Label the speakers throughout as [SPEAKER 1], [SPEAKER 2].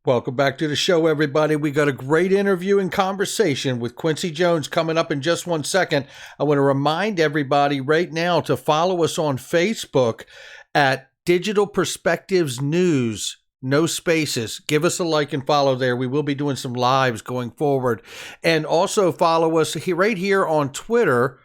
[SPEAKER 1] Welcome back to the show, everybody. We got a great interview and conversation with Quincy Jones coming up in just 1 second. I want to remind everybody right now to follow us on Facebook at Digital Perspectives News. No spaces. Give us a like and follow there. We will be doing some lives going forward. And also follow us right here on Twitter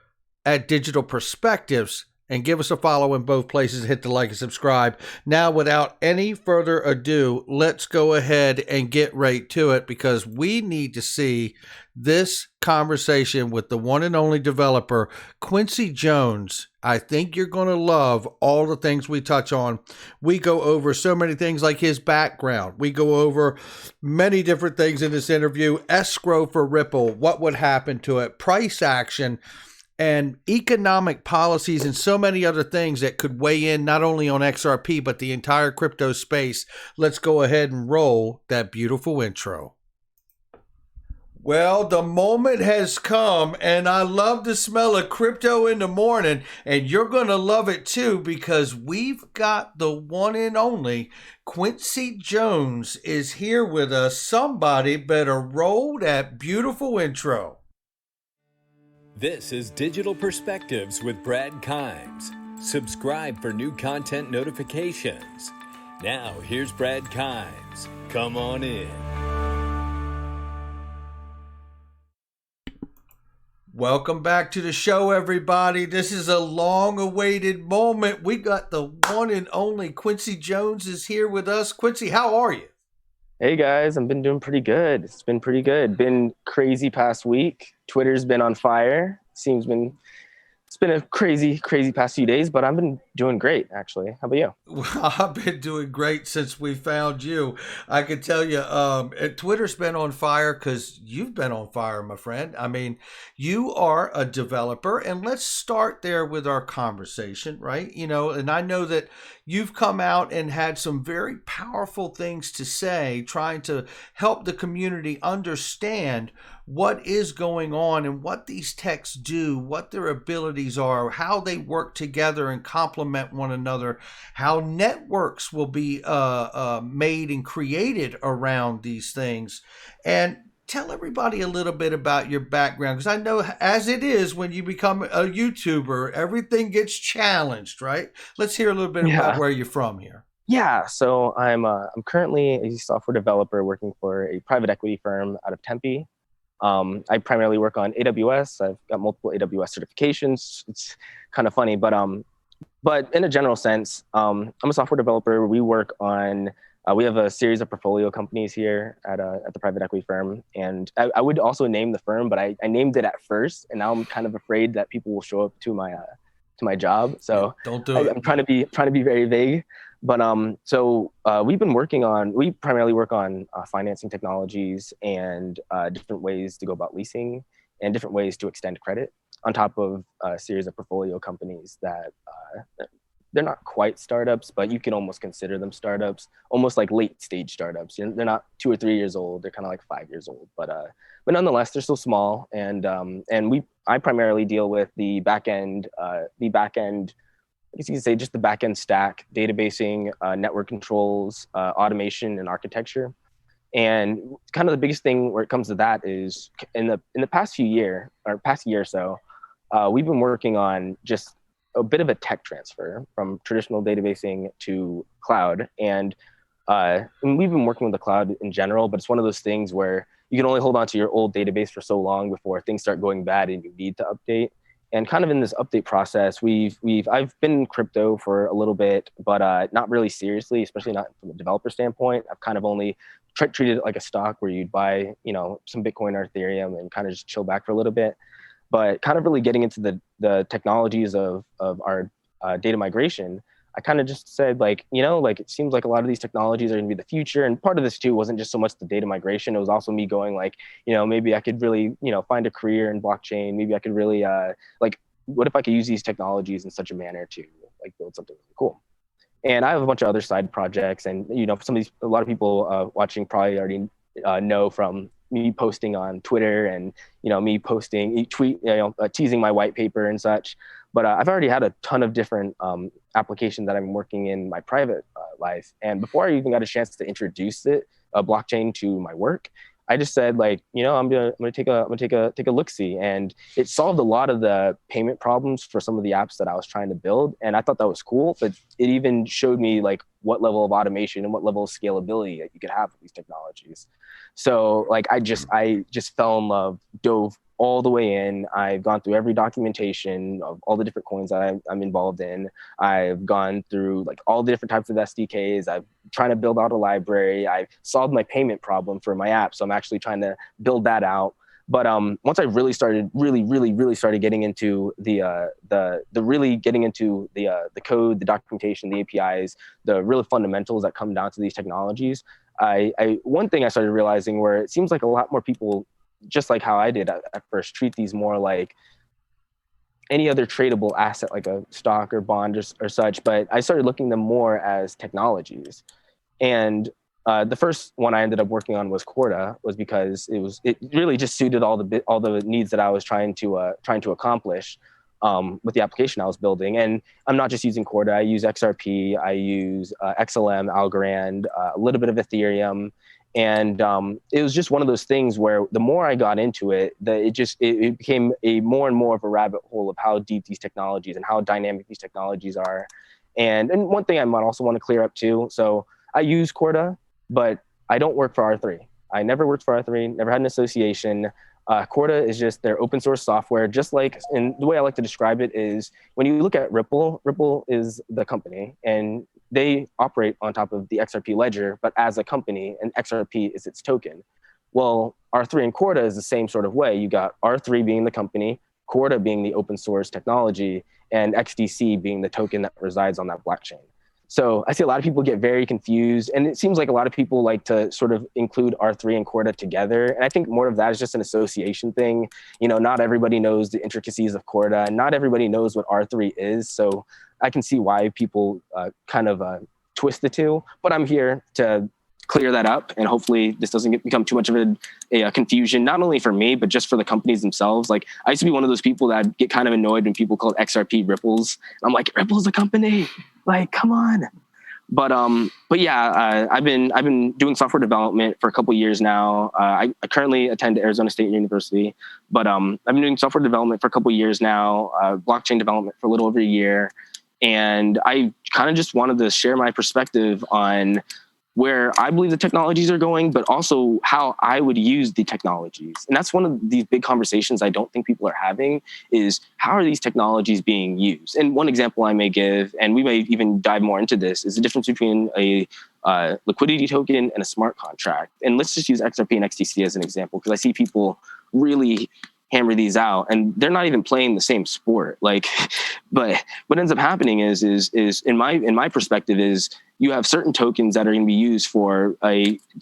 [SPEAKER 1] at Digital Perspectives. And give us a follow in both places. Hit the like and subscribe. Now, without any further ado, let's go ahead and get right to it because we need to see this conversation with the one and only developer, Quincy Jones. I think you're going to love all the things we touch on. We go over so many things like his background. We go over many different things in this interview. Escrow for Ripple, what would happen to it, price action, and economic policies and so many other things that could weigh in not only on XRP, but the entire crypto space. Let's go ahead and roll that beautiful intro. Well, the moment has come, and I love the smell of crypto in the morning, and you're going to love it too because we've got the one and only Quincy Jones is here with us. Somebody better roll that beautiful intro.
[SPEAKER 2] This is Digital Perspectives with Brad Kimes. Subscribe for new content notifications. Now, here's Brad Kimes. Come on in.
[SPEAKER 1] Welcome back to the show, everybody. This is a long-awaited moment. We got the one and only Quincy Jones is here with us. Quincy, how are you?
[SPEAKER 3] Hey guys, I've been doing pretty good. It's been pretty good. Been crazy past week. Twitter's been on fire. It's been a crazy past few days, but I've been doing great actually. How about you?
[SPEAKER 1] Well, I've been doing great since we found you. I can tell you, Twitter's been on fire because you've been on fire, my friend. I mean, you are a developer, and let's start there with our conversation, right? You know, and I know that you've come out and had some very powerful things to say, trying to help the community understand what is going on and what these techs do, what their abilities are, how they work together and complement one another, how networks will be made and created around these things. And tell everybody a little bit about your background, because I know as it is when you become a YouTuber, everything gets challenged, right? Let's hear a little bit about where you're from here.
[SPEAKER 3] Yeah, so I'm currently a software developer working for a private equity firm out of Tempe. I primarily work on AWS. I've got multiple AWS certifications. It's kind of funny, but in a general sense, I'm a software developer. We work on, we have a series of portfolio companies here at the private equity firm. And I would also name the firm, but I named it at first, and now I'm kind of afraid that people will show up to my job. So
[SPEAKER 1] don't do it.
[SPEAKER 3] I'm trying to be very vague. But we primarily work on financing technologies and different ways to go about leasing and different ways to extend credit on top of a series of portfolio companies that they're not quite startups, but you can almost consider them startups, almost like late stage startups. They're not 2 or 3 years old. They're kind of like 5 years old, but nonetheless, they're still small. And I primarily deal with the back end, I guess you could say just the backend stack, databasing, network controls, automation, and architecture. And kind of the biggest thing where it comes to that is in the past year or so, we've been working on just a bit of a tech transfer from traditional databasing to cloud. And we've been working with the cloud in general, but it's one of those things where you can only hold on to your old database for so long before things start going bad and you need to update. And kind of in this update process, I've been in crypto for a little bit, but not really seriously, especially not from a developer standpoint. I've kind of only treated it like a stock where you'd buy, some Bitcoin or Ethereum and kind of just chill back for a little bit. But kind of really getting into the technologies of our data migration, I kind of just said it seems like a lot of these technologies are going to be the future. And part of this too wasn't just so much the data migration. It was also me going maybe I could really, find a career in blockchain. Maybe I could really what if I could use these technologies in such a manner to build something really cool. And I have a bunch of other side projects, and a lot of people watching probably already know from me posting on Twitter and me posting teasing my white paper and such. But I've already had a ton of different applications that I'm working in my private life. And before I even got a chance to introduce it a blockchain to my work, I just said, like, I'm gonna take a look-see, and it solved a lot of the payment problems for some of the apps that I was trying to build, and I thought that was cool. But it even showed me like what level of automation and what level of scalability that you could have with these technologies. So like I just fell in love, dove all the way in. I've gone through every documentation of all the different coins that I'm involved in. I've gone through like all the different types of SDKs. I've trying to build out a library. I solved my payment problem for my app, so I'm actually trying to build that out. But once I really started getting into the code, the documentation, the APIs, the real fundamentals that come down to these technologies, one thing I started realizing, where it seems like a lot more people, just like how I did at first, treat these more like any other tradable asset, like a stock or bond or such. But I started looking at them more as technologies. And the first one I ended up working on was Corda, was because it really just suited all the needs that I was trying to accomplish with the application I was building. And I'm not just using Corda. I use XRP, I use XLM, Algorand, a little bit of Ethereum. And it was just one of those things where the more I got into it, it became a more and more of a rabbit hole of how deep these technologies and how dynamic these technologies are. And one thing I might also want to clear up too. So I use Corda, but I don't work for R3. I never worked for R3, never had an association. Corda is just their open source software. Just like, and the way I like to describe it is, when you look at Ripple, Ripple is the company, and they operate on top of the XRP ledger, but as a company, and XRP is its token. Well, R3 and Corda is the same sort of way. You got R3 being the company, Corda being the open source technology, and XDC being the token that resides on that blockchain. So I see a lot of people get very confused, and it seems like a lot of people like to sort of include R3 and Corda together. And I think more of that is just an association thing. Not everybody knows the intricacies of Corda, and not everybody knows what R3 is. So I can see why people kind of twist the two, but I'm here to clear that up, and hopefully this doesn't become too much of a confusion, not only for me, but just for the companies themselves. Like, I used to be one of those people that get kind of annoyed when people call XRP Ripples. I'm like, Ripple's a company, like, come on. But yeah, I've been doing software development for a couple of years now. I currently attend Arizona State University, but I've been doing software development for a couple of years now, blockchain development for a little over a year. And I kind of just wanted to share my perspective on where I believe the technologies are going, but also how I would use the technologies. And that's one of these big conversations I don't think people are having, is how are these technologies being used? And one example I may give, and we may even dive more into this, is the difference between a liquidity token and a smart contract. And let's just use XRP and XTC as an example, because I see people really hammer these out, and they're not even playing the same sport. Like, but what ends up happening is in my perspective is, you have certain tokens that are going to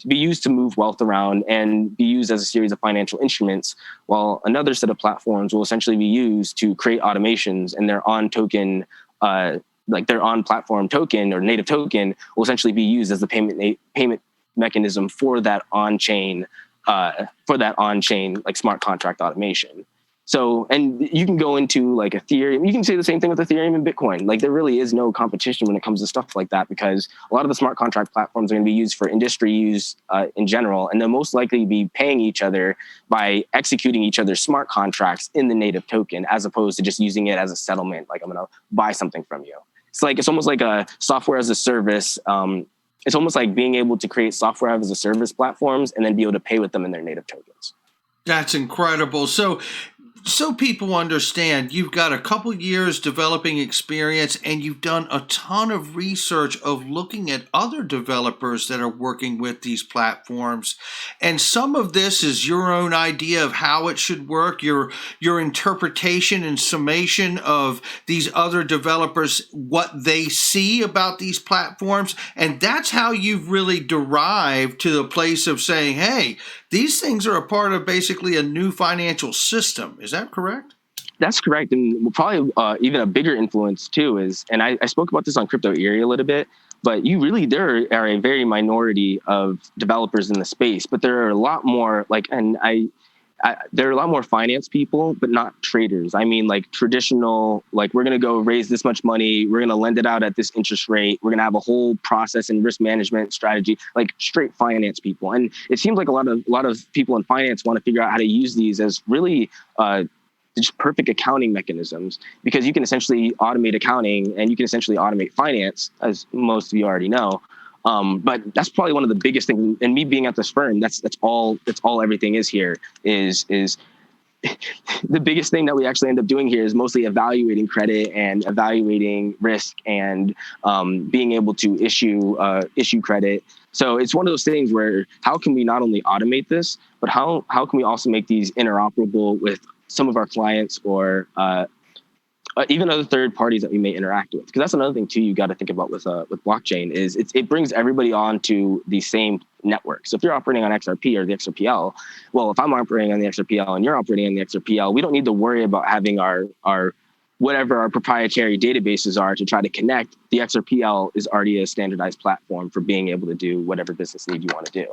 [SPEAKER 3] be used to move wealth around and be used as a series of financial instruments, while another set of platforms will essentially be used to create automations, and their on token, like their on platform token or native token, will essentially be used as the payment mechanism for that on chain like smart contract automation. So, and you can go into like Ethereum, you can say the same thing with Ethereum and Bitcoin. Like, there really is no competition when it comes to stuff like that, because a lot of the smart contract platforms are going to be used for industry use in general, and they'll most likely be paying each other by executing each other's smart contracts in the native token, as opposed to just using it as a settlement. Like, I'm going to buy something from you. It's almost like a software as a service. It's almost like being able to create software as a service platforms and then be able to pay with them in their native tokens.
[SPEAKER 1] That's incredible. So people understand, you've got a couple years developing experience, and you've done a ton of research of looking at other developers that are working with these platforms. And some of this is your own idea of how it should work, your interpretation and summation of these other developers, what they see about these platforms. And that's how you've really derived to the place of saying, hey, these things are a part of basically a new financial system. Is that correct?
[SPEAKER 3] That's correct. And probably even a bigger influence too is, and I spoke about this on Crypto Eerie a little bit, but there are a very minority of developers in the space, but there are a lot more, like, and I there are a lot more finance people, but not traders. I mean, like traditional, like we're going to go raise this much money. We're going to lend it out at this interest rate. We're going to have a whole process and risk management strategy, like straight finance people. And it seems like a lot of people in finance want to figure out how to use these as really just perfect accounting mechanisms, because you can essentially automate accounting and you can essentially automate finance, as most of you already know. But that's probably one of the biggest things. And me being at this firm, that's all everything is here is the biggest thing that we actually end up doing here is mostly evaluating credit and evaluating risk and being able to issue credit. So it's one of those things where how can we not only automate this, but how can we also make these interoperable with some of our clients or even other third parties that we may interact with? Because that's another thing too you got to think about with blockchain is it brings everybody onto the same network. So if you're operating on XRP or the XRPL, well, if I'm operating on the XRPL and you're operating on the XRPL, we don't need to worry about having our whatever our proprietary databases are to try to connect. The XRPL is already a standardized platform for being able to do whatever business need you want to do.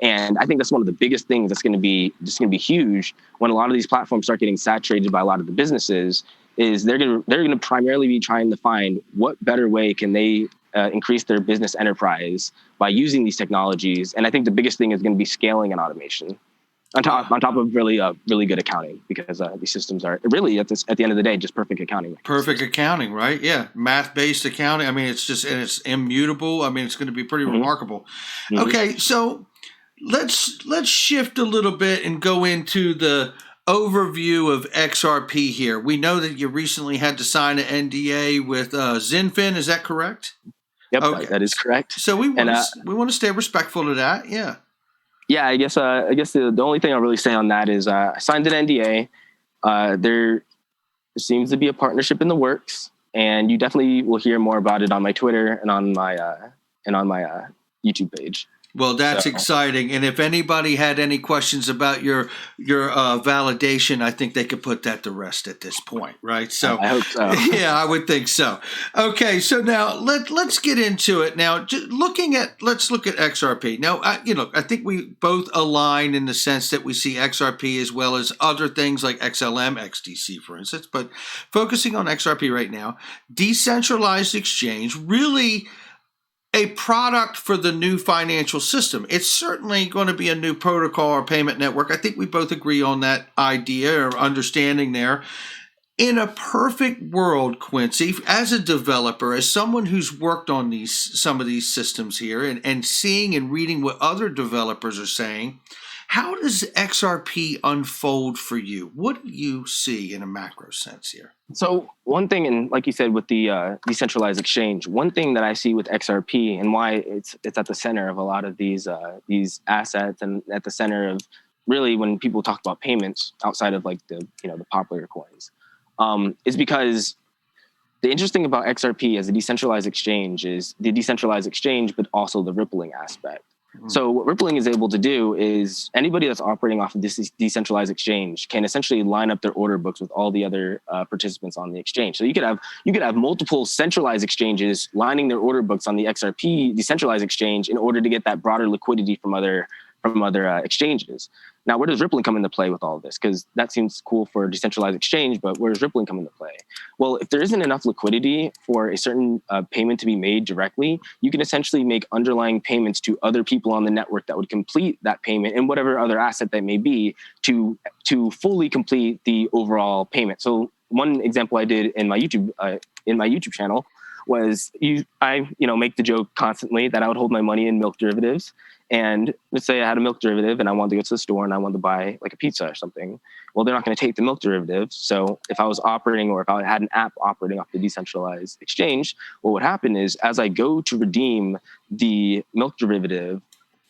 [SPEAKER 3] And I think that's one of the biggest things that's going to be huge when a lot of these platforms start getting saturated by a lot of the businesses. Is they're going to primarily be trying to find what better way can they increase their business enterprise by using these technologies. And I think the biggest thing is going to be scaling and automation on top of really good accounting, because these systems are really at the end of the day just perfect accounting.
[SPEAKER 1] Perfect accounting, right? Yeah, math-based accounting. I mean, it's immutable. I mean, it's going to be pretty remarkable. Mm-hmm. Okay, so let's shift a little bit and go into the overview of XRP here. We know that you recently had to sign an NDA with Zinfin. Is that correct?
[SPEAKER 3] Yep, okay. That is correct.
[SPEAKER 1] So we want to stay respectful to that. Yeah.
[SPEAKER 3] Yeah, I guess the only thing I'll really say on that is I signed an NDA. There seems to be a partnership in the works, and you definitely will hear more about it on my Twitter and on my YouTube page.
[SPEAKER 1] Well, that's exciting. And if anybody had any questions about your validation, I think they could put that to rest at this point, right? So
[SPEAKER 3] I hope so.
[SPEAKER 1] Yeah, I would think so. Okay, so now let's get into it. Now, let's look at XRP. Now, I think we both align in the sense that we see XRP as well as other things like XLM, XDC, for instance. But focusing on XRP right now, decentralized exchange, really a product for the new financial system. It's certainly going to be a new protocol or payment network. I think we both agree on that idea or understanding there. In a perfect world, Quincy, as a developer, as someone who's worked on some of these systems here and seeing and reading what other developers are saying, how does XRP unfold for you? What do you see in a macro sense here?
[SPEAKER 3] So one thing, and like you said, with the decentralized exchange, one thing that I see with XRP and why it's at the center of a lot of these assets and at the center of really when people talk about payments outside of like the popular coins, is because the interesting about XRP as a decentralized exchange is the decentralized exchange, but also the rippling aspect. So what rippling is able to do is anybody that's operating off of this decentralized exchange can essentially line up their order books with all the other participants on the exchange. So you could have multiple centralized exchanges lining their order books on the XRP decentralized exchange in order to get that broader liquidity from other exchanges. Now, where does rippling come into play with all of this? Because that seems cool for a decentralized exchange, but where does rippling come into play? Well, if there isn't enough liquidity for a certain payment to be made directly, you can essentially make underlying payments to other people on the network that would complete that payment and whatever other asset that may be to fully complete the overall payment. So one example I did in my YouTube channel was I make the joke constantly that I would hold my money in milk derivatives. And let's say I had a milk derivative and I wanted to go to the store and I wanted to buy like a pizza or something. Well, they're not going to take the milk derivative. So if I was operating or if I had an app operating off the decentralized exchange, what would happen is as I go to redeem the milk derivative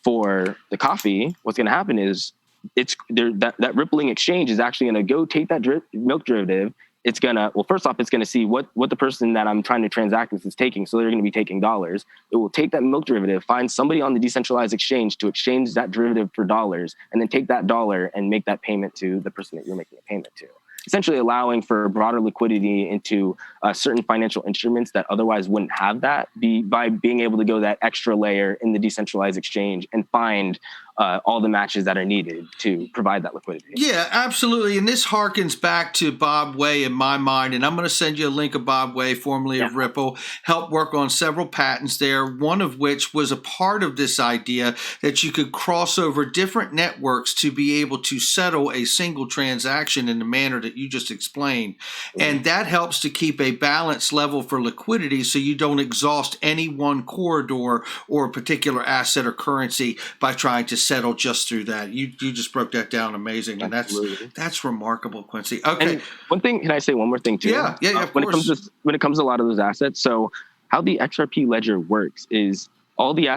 [SPEAKER 3] for the coffee, what's going to happen is that rippling exchange is actually going to go take that milk derivative. It's going to, well, first off, it's going to see what the person that I'm trying to transact with is taking. So they're going to be taking dollars. It will take that milk derivative, find somebody on the decentralized exchange to exchange that derivative for dollars, and then take that dollar and make that payment to the person that you're making a payment to. Essentially allowing for broader liquidity into certain financial instruments that otherwise wouldn't have that by being able to go that extra layer in the decentralized exchange and find all the matches that are needed to provide that liquidity.
[SPEAKER 1] Yeah, absolutely. And this harkens back to Bob Way in my mind. And I'm going to send you a link of Bob Way, formerly of Ripple, helped work on several patents there, one of which was a part of this idea that you could cross over different networks to be able to settle a single transaction in the manner that you just explained. And that helps to keep a balanced level for liquidity so you don't exhaust any one corridor or a particular asset or currency by trying to settle just through that. You just broke that down amazing, and that's remarkable, Quincy. Okay.
[SPEAKER 3] And one thing, can I say one more thing too?
[SPEAKER 1] Yeah, of course.
[SPEAKER 3] When it comes to a lot of those assets, so how the XRP ledger works is all the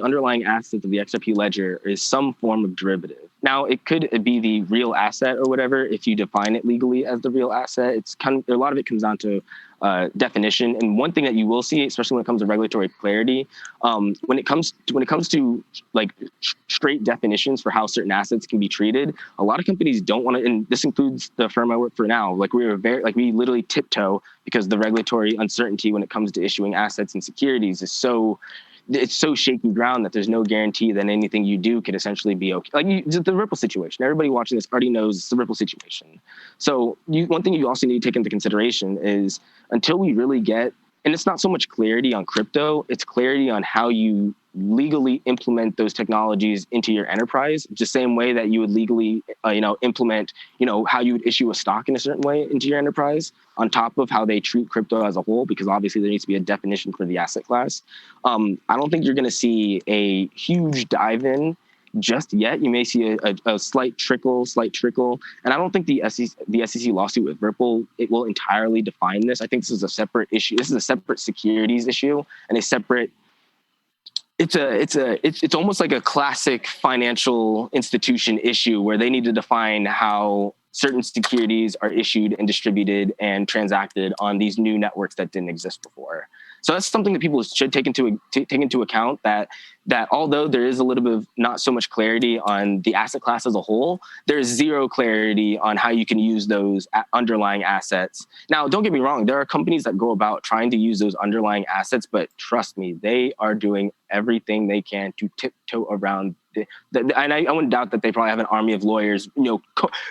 [SPEAKER 3] underlying assets of the XRP ledger is some form of derivative. Now, it could be the real asset or whatever if you define it legally as the real asset. It's a lot of it comes down to definition. And one thing that you will see, especially when it comes to regulatory clarity, when it comes to like straight definitions for how certain assets can be treated, a lot of companies don't want to. And this includes the firm I work for now. Like we literally tiptoe because the regulatory uncertainty when it comes to issuing assets and securities is so shaky ground that there's no guarantee that anything you do could essentially be okay. Like the Ripple situation. Everybody watching this already knows it's the Ripple situation. So one thing you also need to take into consideration is until we really get, and it's not so much clarity on crypto, it's clarity on how you legally implement those technologies into your enterprise, the same way that you would legally, implement, how you would issue a stock in a certain way into your enterprise, on top of how they treat crypto as a whole, because obviously there needs to be a definition for the asset class. I don't think you're going to see a huge dive in just yet. You may see a slight trickle, and I don't think the SEC lawsuit with Ripple, it will entirely define this. I think this is a separate issue. This is a separate securities issue and a separate. It's almost like a classic financial institution issue where they need to define how certain securities are issued and distributed and transacted on these new networks that didn't exist before. So that's something that people should take into account, that although there is a little bit of not so much clarity on the asset class as a whole, there's zero clarity on how you can use those underlying assets. Now, don't get me wrong, there are companies that go about trying to use those underlying assets, but trust me, they are doing everything they can to tiptoe around and I wouldn't doubt that they probably have an army of lawyers,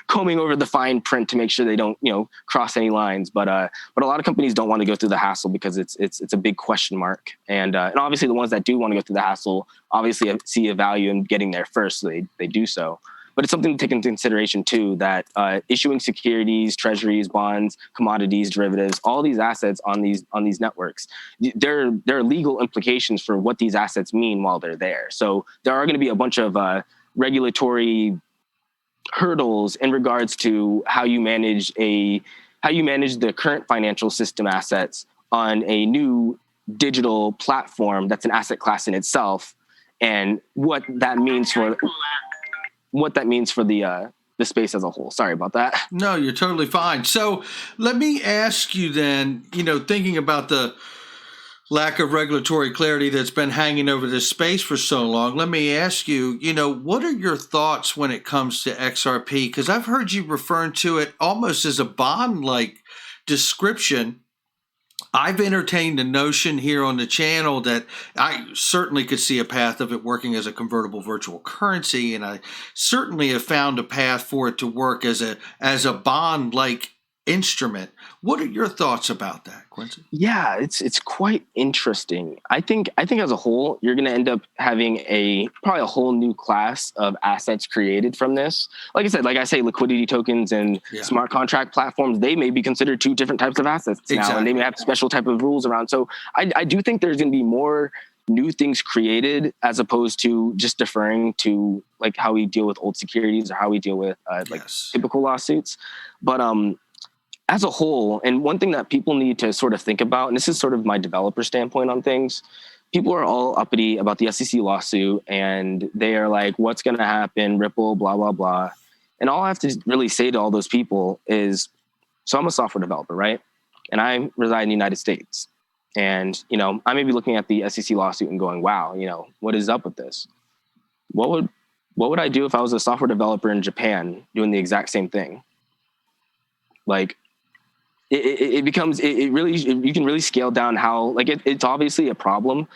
[SPEAKER 3] combing over the fine print to make sure they don't, cross any lines. But a lot of companies don't want to go through the hassle because it's a big question mark. And obviously the ones that do want to go through the hassle obviously see a value in getting there first, so they do so. But it's something to take into consideration too, that issuing securities, treasuries, bonds, commodities, derivatives, all these assets on these networks, there are legal implications for what these assets mean while they're there. So there are going to be a bunch of regulatory hurdles in regards to how you manage the current financial system assets on a new digital platform that's an asset class in itself, and what that means for the space as a whole. Sorry about that.
[SPEAKER 1] No, you're totally fine. So let me ask you then, thinking about the lack of regulatory clarity that's been hanging over this space for so long, let me ask you, what are your thoughts when it comes to XRP? Because I've heard you referring to it almost as a bond-like description. I've entertained the notion here on the channel that I certainly could see a path of it working as a convertible virtual currency, and I certainly have found a path for it to work as a bond-like instrument. What are your thoughts about that, Quincy?
[SPEAKER 3] Yeah, it's quite interesting. I think as a whole, you're going to end up having probably a whole new class of assets created from this. Like I say, liquidity tokens and smart contract platforms, they may be considered two different types of assets now, and they may have special type of rules around. So I do think there's going to be more new things created as opposed to just deferring to like how we deal with old securities or how we deal with typical lawsuits. But as a whole, and one thing that people need to sort of think about, and this is sort of my developer standpoint on things, people are all uppity about the SEC lawsuit, and they are like, what's going to happen, Ripple, blah, blah, blah. And all I have to really say to all those people is, so I'm a software developer, right? And I reside in the United States. And, I may be looking at the SEC lawsuit and going, wow, what is up with this? What would I do if I was a software developer in Japan doing the exact same thing? Like, it becomes, you can really scale down how, it's obviously a problem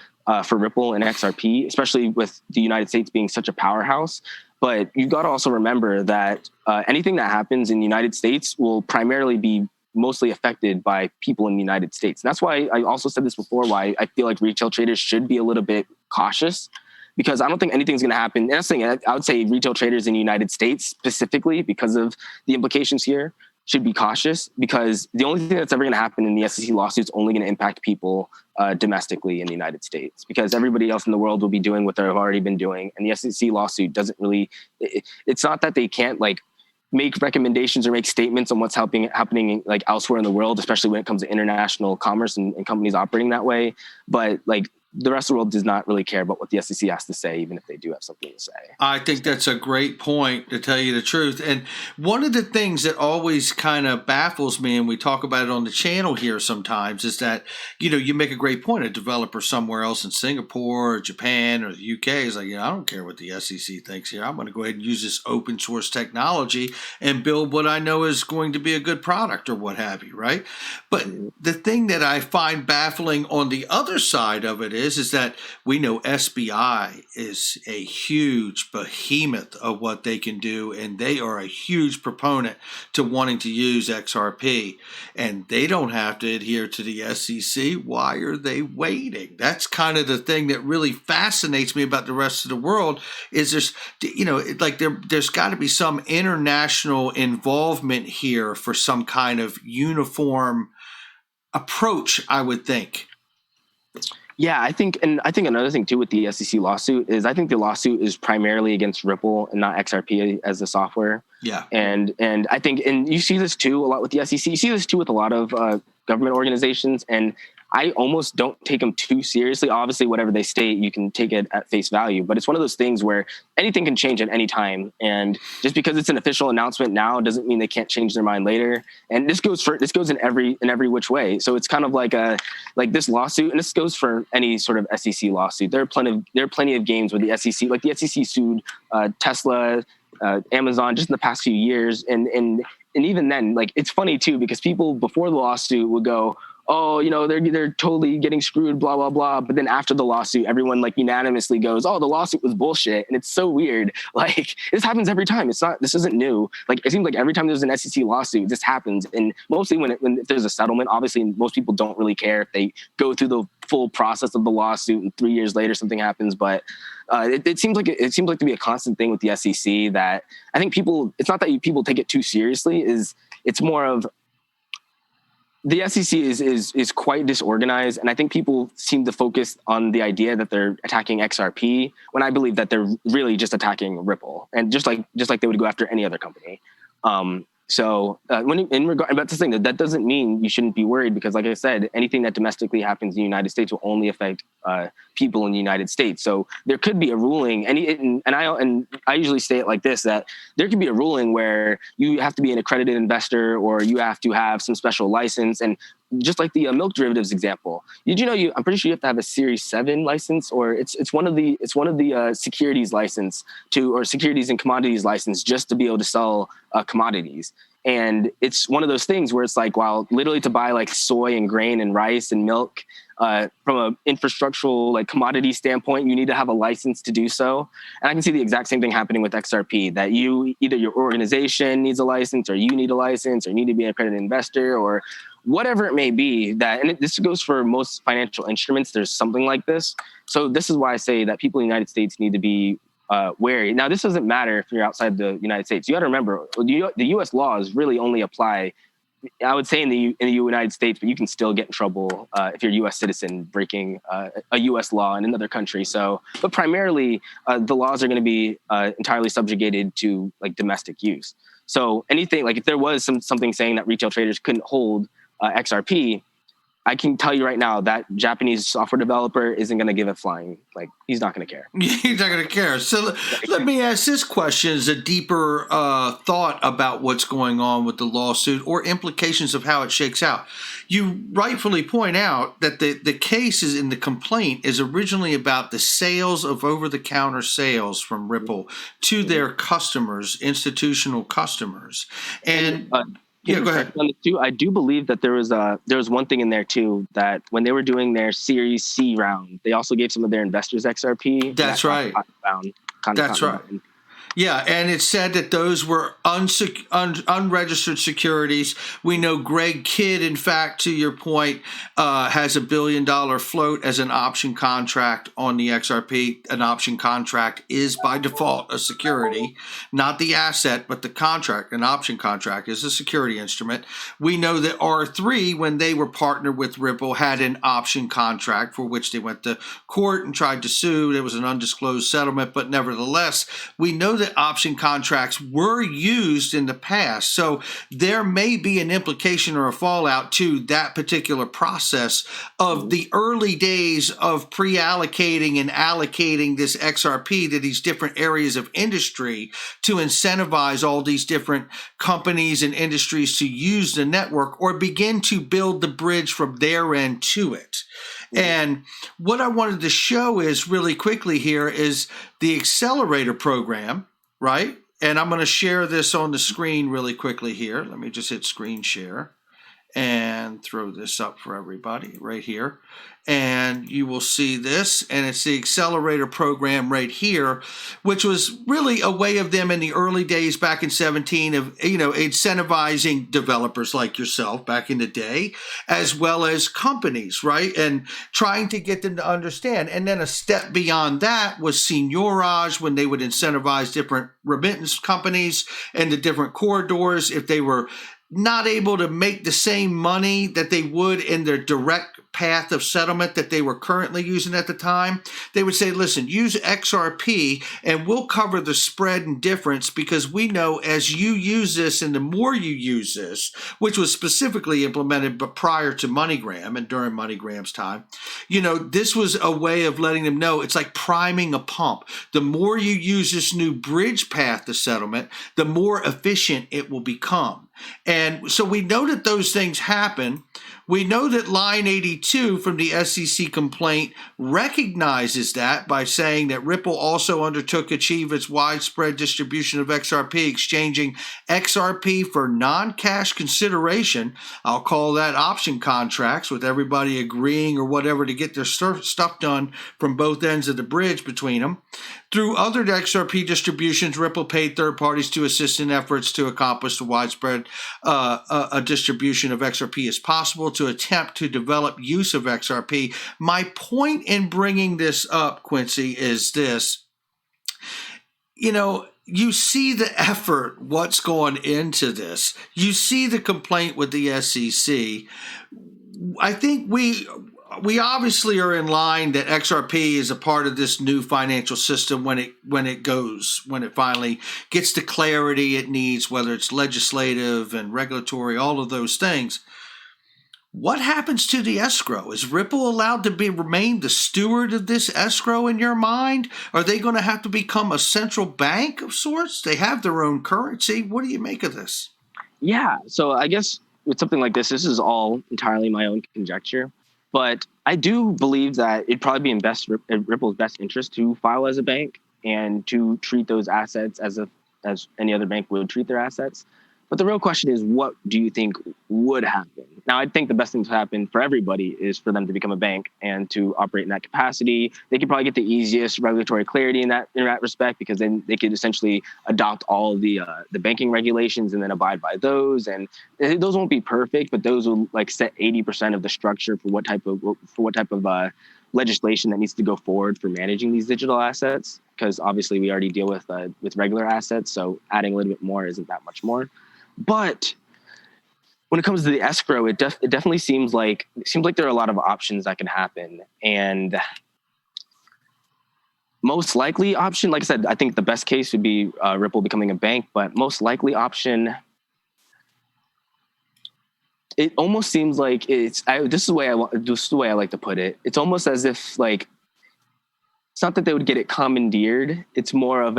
[SPEAKER 3] for Ripple and XRP, especially with the United States being such a powerhouse. But you've got to also remember that anything that happens in the United States will primarily be mostly affected by people in the United States. And that's why I also said this before, why I feel like retail traders should be a little bit cautious, because I don't think anything's going to happen. And that's the thing, I would say retail traders in the United States specifically, because of the implications here, should be cautious, because the only thing that's ever going to happen in the SEC lawsuit is only going to impact people domestically in the United States, because everybody else in the world will be doing what they've already been doing. And the SEC lawsuit doesn't really, it's not that they can't like make recommendations or make statements on what's happening like elsewhere in the world, especially when it comes to international commerce and companies operating that way. But like the rest of the world does not really care about what the SEC has to say, even if they do have something to say.
[SPEAKER 1] I think that's a great point, to tell you the truth. And one of the things that always kind of baffles me, and we talk about it on the channel here sometimes, is that, you make a great point. A developer somewhere else in Singapore or Japan or the UK is like, I don't care what the SEC thinks here. I'm going to go ahead and use this open source technology and build what I know is going to be a good product or what have you, right? But the thing that I find baffling on the other side of it is that we know SBI is a huge behemoth of what they can do, and they are a huge proponent to wanting to use XRP, and they don't have to adhere to the SEC. Why are they waiting? That's kind of the thing that really fascinates me about the rest of the world, is there's got to be some international involvement here for some kind of uniform approach, I would think.
[SPEAKER 3] Yeah, I think another thing too with the SEC lawsuit is I think the lawsuit is primarily against Ripple and not XRP as the software.
[SPEAKER 1] Yeah,
[SPEAKER 3] and I think, and you see this too a lot with the SEC. You see this too with a lot of government organizations, and I almost don't take them too seriously. Obviously, whatever they state, you can take it at face value, but it's one of those things where anything can change at any time. And just because it's an official announcement now doesn't mean they can't change their mind later. And this goes in every which way. So it's kind of like this lawsuit, and this goes for any sort of SEC lawsuit. There are plenty of games where the SEC, like the SEC sued Tesla, Amazon just in the past few years, and even then, like, it's funny too, because people before the lawsuit would go, oh, they're totally getting screwed, blah, blah, blah. But then after the lawsuit, everyone like unanimously goes, oh, the lawsuit was bullshit. And it's so weird. Like, this happens every time. This isn't new. Like, it seems like every time there's an SEC lawsuit, this happens. And mostly when there's a settlement, obviously most people don't really care if they go through the full process of the lawsuit and 3 years later something happens. But it seems like to be a constant thing with the SEC that I think it's not that people take it too seriously, it's more of, the SEC is quite disorganized, and I think people seem to focus on the idea that they're attacking XRP when I believe that they're really just attacking Ripple, and just like they would go after any other company. But the thing that doesn't mean you shouldn't be worried, because like I said, anything that domestically happens in the United States will only affect people in the United States. So there could be a ruling, and I usually say it like this, that there could be a ruling where you have to be an accredited investor or you have to have some special license. And just like the milk derivatives example, I'm pretty sure you have to have a Series 7 license, or it's one of the securities license or securities and commodities license, just to be able to sell commodities. And it's one of those things where it's like, wow, literally to buy like soy and grain and rice and milk, from an infrastructural like commodity standpoint, you need to have a license to do so. And I can see the exact same thing happening with XRP, that either your organization needs a license, or you need a license, or you need to be an accredited investor, or whatever it may be. This goes for most financial instruments. There's something like this. So this is why I say that people in the United States need to be wary. Now, this doesn't matter if you're outside the United States. You got to remember, the U.S. laws really only apply, I would say, in the United States, but you can still get in trouble if you're a U.S. citizen breaking a U.S. law in another country. So, but primarily, the laws are going to be entirely subjugated to like domestic use. So anything, like if there was something saying that retail traders couldn't hold XRP, I can tell you right now that Japanese software developer isn't going to give a flying. Like, he's not going to care.
[SPEAKER 1] He's not going to care. So let me ask this question as a deeper thought about what's going on with the lawsuit or implications of how it shakes out. You rightfully point out that the case is in the complaint is originally about the sales of over-the-counter sales from Ripple to their customers, institutional customers. And Yeah, go ahead.
[SPEAKER 3] On this too, I do believe that there was one thing in there too, that when they were doing their Series C round, they also gave some of their investors XRP.
[SPEAKER 1] That's right. That's right. Yeah, and it said that those were unregistered securities. We know Greg Kidd, in fact, to your point, has $1 billion float as an option contract on the XRP. An option contract is by default a security, not the asset, but the contract. An option contract is a security instrument. We know that R3, when they were partnered with Ripple, had an option contract for which they went to court and tried to sue. There was an undisclosed settlement, but nevertheless, we know that option contracts were used in the past. So there may be an implication or a fallout to that particular process of the early days of pre-allocating and allocating this XRP to these different areas of industry to incentivize all these different companies and industries to use the network or begin to build the bridge from their end to it. And what I wanted to show is really quickly here is the Accelerator program, right? And I'm going to share this on the screen really quickly here. Let me just hit screen share and throw this up for everybody right here. And you will see this, and it's the Accelerator program right here, which was really a way of them in the early days back in 17 of, incentivizing developers like yourself back in the day, as well as companies, right? And trying to get them to understand. And then a step beyond that was seigniorage, when they would incentivize different remittance companies and the different corridors if they were not able to make the same money that they would in their direct path of settlement that they were currently using at the time. They would say, listen, use XRP and we'll cover the spread and difference, because we know as you use this and the more you use this, which was specifically implemented but prior to MoneyGram and during MoneyGram's time, this was a way of letting them know it's like priming a pump. The more you use this new bridge path to settlement, the more efficient it will become. And so we know that those things happen. We know that line 82 from the SEC complaint recognizes that by saying that Ripple also undertook to achieve its widespread distribution of XRP, exchanging XRP for non-cash consideration. I'll call that option contracts, with everybody agreeing or whatever to get their stuff done from both ends of the bridge between them. Through other XRP distributions, Ripple paid third parties to assist in efforts to accomplish the widespread a distribution of XRP as possible to attempt to develop use of XRP. My point in bringing this up, Quincy, is this. You see the effort, what's going into this. You see the complaint with the SEC. I think we obviously are in line that XRP is a part of this new financial system when it finally gets the clarity it needs, whether it's legislative and regulatory, all of those things. What happens to the escrow? Is Ripple allowed to remain the steward of this escrow in your mind? Are they going to have to become a central bank of sorts? They have their own currency. What do you make of this?
[SPEAKER 3] Yeah, so I guess with something like this is all entirely my own conjecture. But I do believe that it'd probably be in Ripple's best interest to file as a bank and to treat those assets as any other bank would treat their assets. But the real question is, what do you think would happen? Now, I think the best thing to happen for everybody is for them to become a bank and to operate in that capacity. They could probably get the easiest regulatory clarity in that respect, because then they could essentially adopt all of the banking regulations and then abide by those. And those won't be perfect, but those will set 80% of the structure for what type of legislation that needs to go forward for managing these digital assets. Because obviously we already deal with regular assets, so adding a little bit more isn't that much more. But when it comes to the escrow, it definitely seems like there are a lot of options that can happen. And most likely option, like I said, I think the best case would be Ripple becoming a bank. But most likely option, it almost seems like this is the way I like to put it. It's almost as if it's not that they would get it commandeered. It's more of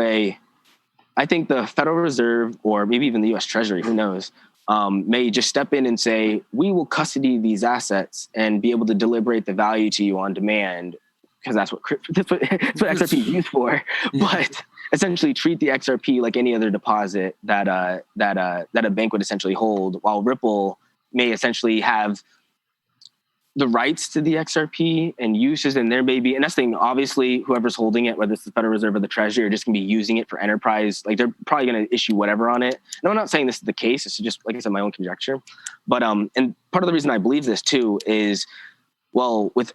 [SPEAKER 3] I think the Federal Reserve, or maybe even the U.S. Treasury, who knows, may just step in and say, we will custody these assets and be able to deliberate the value to you on demand, because that's what XRP is used for. Yeah. essentially treat the XRP like any other deposit that a bank would essentially hold, while Ripple may essentially have the rights to the XRP and uses, and there may be, and that's the thing, obviously, whoever's holding it, whether it's the Federal Reserve or the Treasury, are just going to be using it for enterprise. Like, they're probably going to issue whatever on it. No, I'm not saying this is the case. It's just, like I said, my own conjecture. But, and part of the reason I believe this too is, well, with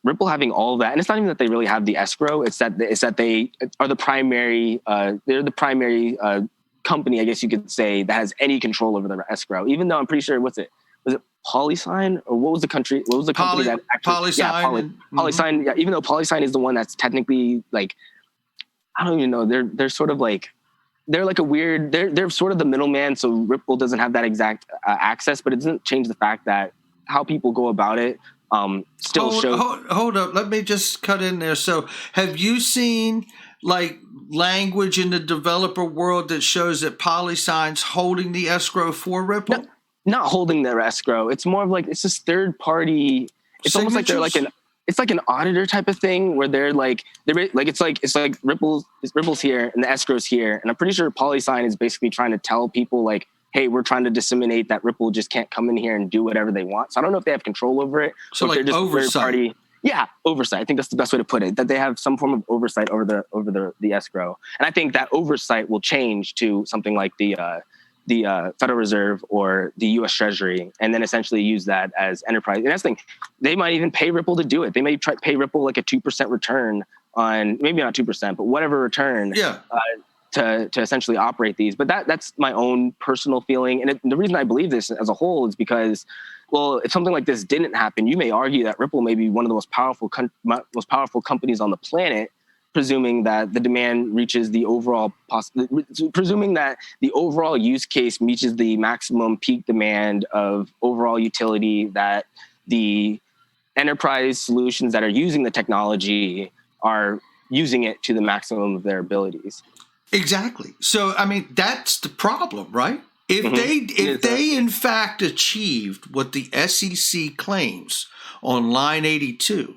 [SPEAKER 3] Ripple having all of that, and it's not even that they really have the escrow, it's that they are the primary, they're the primary company, I guess you could say, that has any control over the escrow. Even though I'm pretty sure, was it PolySign, or what was the company that actually,
[SPEAKER 1] PolySign?
[SPEAKER 3] PolySign. Yeah, even though PolySign is the one that's technically, like, I don't even know, they're sort of like, they're like a weird, they're sort of the middleman, so Ripple doesn't have that exact access, but it doesn't change the fact that how people go about it still shows.
[SPEAKER 1] Hold up, let me just cut in there. So have you seen like language in the developer world that shows that PolySign's holding the escrow for Ripple?
[SPEAKER 3] No, not holding their escrow. It's more of like, it's this third party. It's almost like they're like it's like an auditor type of thing, where it's like Ripple's here and the escrow's here, and I'm pretty sure PolySign is basically trying to tell people, like, hey, we're trying to disseminate that Ripple just can't come in here and do whatever they want. So I don't know if they have control over it.
[SPEAKER 1] So like, they're just oversight. Third party.
[SPEAKER 3] Yeah, oversight. I think that's the best way to put it. That they have some form of oversight over the escrow, and I think that oversight will change to something like the Federal Reserve or the U.S. Treasury, and then essentially use that as enterprise. And that's the thing, they might even pay Ripple to do it. They may pay Ripple like a 2% return on, maybe not 2%, but whatever return.
[SPEAKER 1] Yeah.
[SPEAKER 3] To essentially operate these. But that's my own personal feeling. And the reason I believe this as a whole is because, well, if something like this didn't happen, you may argue that Ripple may be one of the most powerful companies on the planet, presuming that the demand reaches the overall, presuming that the overall use case reaches the maximum peak demand of overall utility, that the enterprise solutions that are using the technology are using it to the maximum of their abilities.
[SPEAKER 1] Exactly. So, I mean, that's the problem, right? If they in fact achieved what the SEC claims on line 82,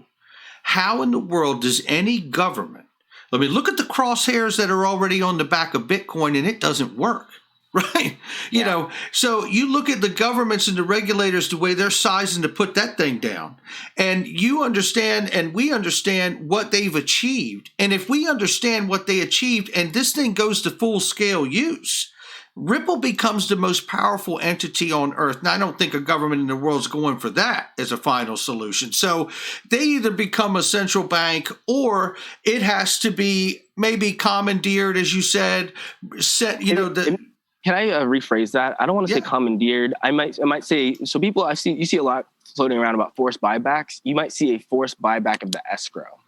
[SPEAKER 1] how in the world does any government, I mean, look at the crosshairs that are already on the back of Bitcoin, and it doesn't work, right? You know, so you look at the governments and the regulators, the way they're sizing to put that thing down, and you understand, and we understand what they've achieved. And if we understand what they achieved, and this thing goes to full scale use, Ripple becomes the most powerful entity on earth. Now, I don't think a government in the world is going for that as a final solution. So they either become a central bank, or it has to be maybe commandeered, as you said, set, you know, the...
[SPEAKER 3] Can I rephrase that? I don't want to say commandeered. I might say, so people, you see a lot floating around about forced buybacks. You might see a forced buyback of the escrow.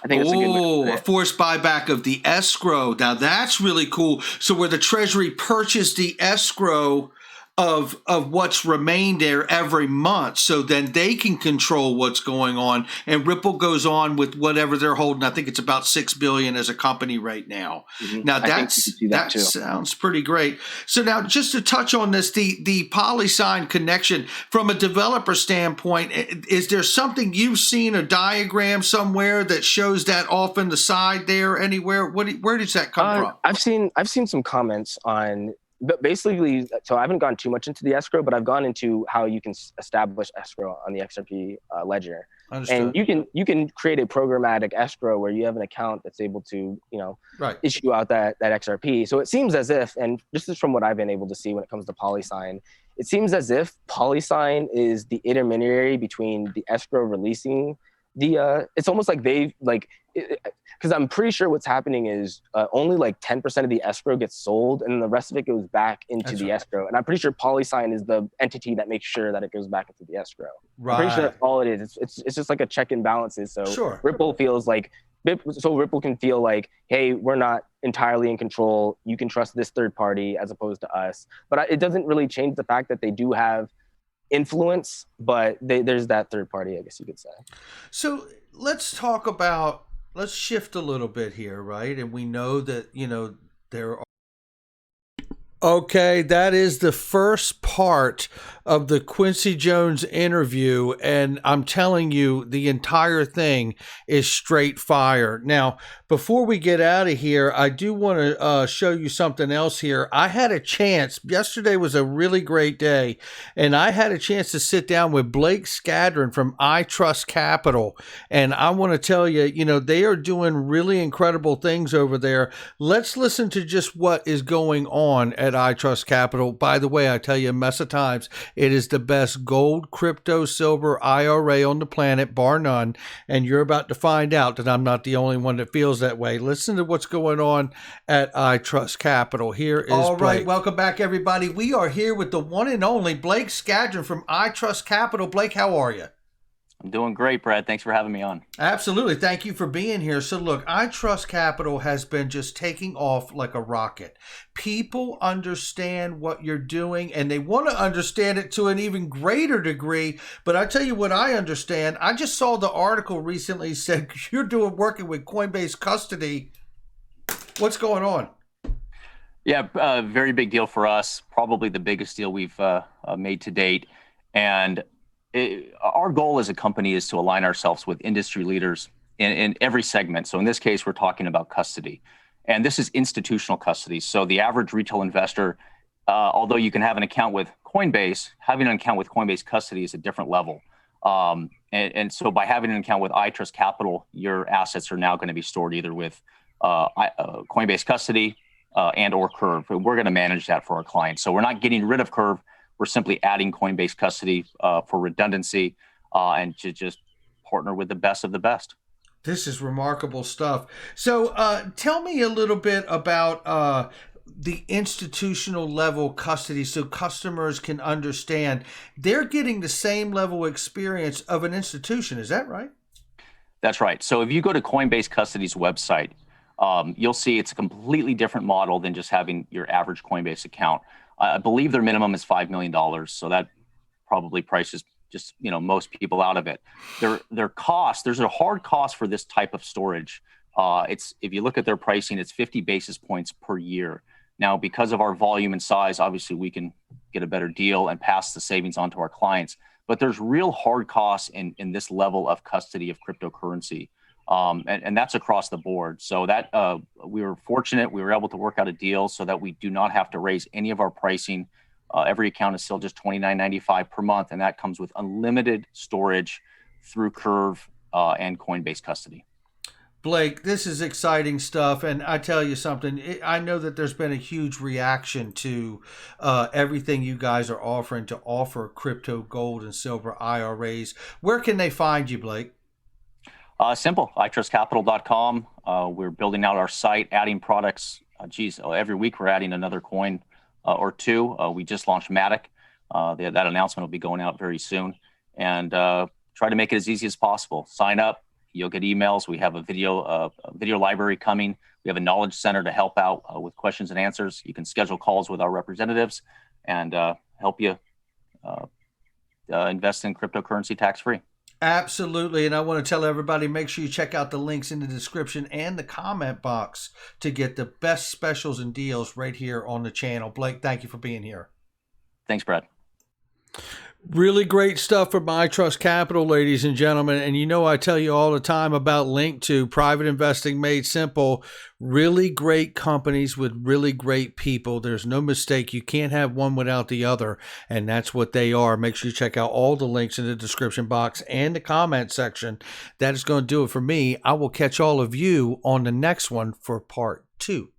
[SPEAKER 3] I think that's a good way.
[SPEAKER 1] A forced buyback of the escrow. Now that's really cool. So where the Treasury purchased the escrow of what's remained there every month, so then they can control what's going on, and Ripple goes on with whatever they're holding. I think it's about $6 billion as a company right now. Mm-hmm. Now that sounds pretty great. So now, just to touch on this, the PolySign connection from a developer standpoint, is there something you've seen, a diagram somewhere that shows that off in the side there anywhere? Where does that come from?
[SPEAKER 3] I've seen some comments on. But basically, so I haven't gone too much into the escrow, but I've gone into how you can establish escrow on the XRP ledger. Understood. And you can create a programmatic escrow where you have an account that's able to, issue out that XRP. So it seems as if, and this is from what I've been able to see when it comes to PolySign, it seems as if PolySign is the intermediary between the escrow releasing it's almost like because I'm pretty sure what's happening is only like 10% of the escrow gets sold, and the rest of it goes back into the escrow. And I'm pretty sure PolySign is the entity that makes sure that it goes back into the escrow. Right. I'm pretty sure that's all it is. It's just like a check and balances. So Ripple feels like, Ripple can feel like, hey, we're not entirely in control. You can trust this third party as opposed to us. But it doesn't really change the fact that they do have influence, but there's that third party, I guess you could say.
[SPEAKER 1] So let's shift a little bit here, right? And we know that, there Okay, that is the first part of the Quincy Jones interview, and I'm telling you, the entire thing is straight fire. Now, before we get out of here, I do want to show you something else here. I had a chance, yesterday was a really great day, and I had a chance to sit down with Blake Scadron from I Trust Capital, and I want to tell you, they are doing really incredible things over there. Let's listen to just what is going on at I Trust Capital. By the way, I tell you a mess of times, it is the best gold, crypto, silver IRA on the planet, bar none. And you're about to find out that I'm not the only one that feels that way. Listen to what's going on at I Trust Capital. Here is All right, Blake. Welcome back, everybody. We are here with the one and only Blake Scadron from I Trust Capital. Blake, how are you?
[SPEAKER 4] I'm doing great, Brad. Thanks for having me on.
[SPEAKER 1] Absolutely. Thank you for being here. So look, I Trust Capital has been just taking off like a rocket. People understand what you're doing and they want to understand it to an even greater degree. But I tell you what I understand. I just saw the article recently said you're working with Coinbase custody. What's going on?
[SPEAKER 4] Yeah, very big deal for us. Probably the biggest deal we've made to date. And our goal as a company is to align ourselves with industry leaders in every segment. So in this case, we're talking about custody. And this is institutional custody. So the average retail investor, although you can have an account with Coinbase, having an account with Coinbase custody is a different level. And so by having an account with I Trust Capital, your assets are now going to be stored either with Coinbase custody and or Curve. We're going to manage that for our clients. So we're not getting rid of Curve. We're simply adding Coinbase custody for redundancy and to just partner with the best of the best.
[SPEAKER 1] This is remarkable stuff. So tell me a little bit about the institutional level custody so customers can understand they're getting the same level of experience of an institution. Is that right?
[SPEAKER 4] That's right. So if you go to Coinbase Custody's website, you'll see it's a completely different model than just having your average Coinbase account. I believe their minimum is $5 million. So that probably prices just, most people out of it. Their cost, there's a hard cost for this type of storage. If you look at their pricing, it's 50 basis points per year. Now, because of our volume and size, obviously we can get a better deal and pass the savings on to our clients. But there's real hard costs in this level of custody of cryptocurrency. And that's across the board. So that we were fortunate. We were able to work out a deal so that we do not have to raise any of our pricing. Every account is still just $29.95 per month. And that comes with unlimited storage through Curve and Coinbase custody.
[SPEAKER 1] Blake, this is exciting stuff. And I tell you something, I know that there's been a huge reaction to everything you guys are offering to offer crypto, gold, and silver IRAs. Where can they find you, Blake?
[SPEAKER 4] Simple, itrustcapital.com. We're building out our site, adding products. Every week we're adding another coin or two. We just launched Matic. That announcement will be going out very soon. And try to make it as easy as possible. Sign up. You'll get emails. We have a video library coming. We have a knowledge center to help out with questions and answers. You can schedule calls with our representatives and help you invest in cryptocurrency tax-free.
[SPEAKER 1] Absolutely. And I want to tell everybody, make sure you check out the links in the description and the comment box to get the best specials and deals right here on the channel. Blake, thank you for being here.
[SPEAKER 4] Thanks, Brad.
[SPEAKER 1] Really great stuff from I Trust Capital, ladies and gentlemen. And I tell you all the time about Link to Private Investing Made Simple. Really great companies with really great people. There's no mistake. You can't have one without the other. And that's what they are. Make sure you check out all the links in the description box and the comment section. That is going to do it for me. I will catch all of you on the next one for part 2.